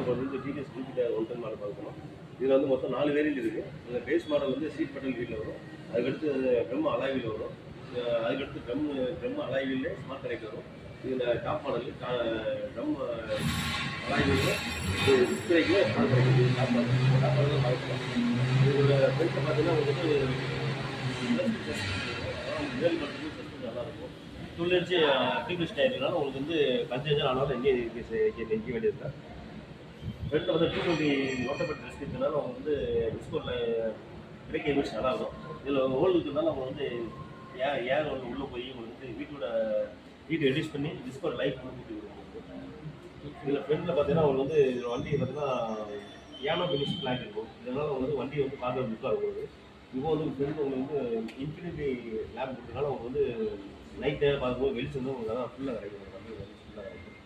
நம்ம வந்து TDS Jupiter 110 model பார்க்கணும். இதில் வந்து மொத்தம் 4 வேரியன்ட் இருக்குது. இந்த பேஸ் மாடல் வந்து சீட் மெட்டல் வீலில் வரும். அதுக்கடுத்து ட்ரம் அலாய் வீல் வரும். அதுக்கடுத்து ட்ரம் அலாய் வீல்லே ஸ்மார்ட் கனெக்ட் வரும். இதில் டாப் மாடல் ட்ரம் அலாய் வீலில் டிஸ்பிளேக்கு ஸ்மார்ட் கனெக்ட் டாப் மாடல் தான் பார்க்கலாம். இதோட ஃப்ரண்ட்டில் பார்த்தீங்கன்னா உங்களுக்கு மேல் மட்டும் சஸ்பென்ஸ் நல்லாயிருக்கும். 12 இன்ச் டியூப்லெஸ் டயர்னால உங்களுக்கு வந்து கன்செஷன் ஆனாலும் எங்கேயும் வேண்டியதில்லை. ஃப்ரண்ட்டில் வந்து 220 ஓட்டப்பட்ட டிஸ்கிரிப்ஷனால அவங்க வந்து டிஸ்கோரில் பிரேக் எமிட்ஸ் நல்லாயிருக்கும். இதில் ஹோல் இருக்கிறதுனால அவங்க வந்து ஏர் வந்து உள்ளே போய் உங்களுக்கு வந்து ஹீட் ரெடியூஸ் பண்ணி டிஸ்கோர் லைஃப் வந்து கூட்டி கொடுக்கும். இதில் ஃப்ரண்ட்டில் பார்த்தீங்கன்னா அவங்க வந்து வண்டி பார்த்தீங்கன்னா ஏனோ ஃபினிஷ் பிளாக் இருக்கும். இதனால் அவங்க வந்து வண்டி வந்து பார்க்க லுக்காக இருக்கும். இப்போ வந்து ஃப்ரெண்ட் உங்களுக்கு வந்து இன்ஃபினிட்டி லேப் கொடுத்தனால அவங்க வந்து நைட் நேரம் பார்க்கும்போது வெளிச்சம் வந்து உங்களுக்கு அதான் ஃபுல்லாக கிடைக்கும். வண்டி வந்து ஃபுல்லாக கிடைக்கும்.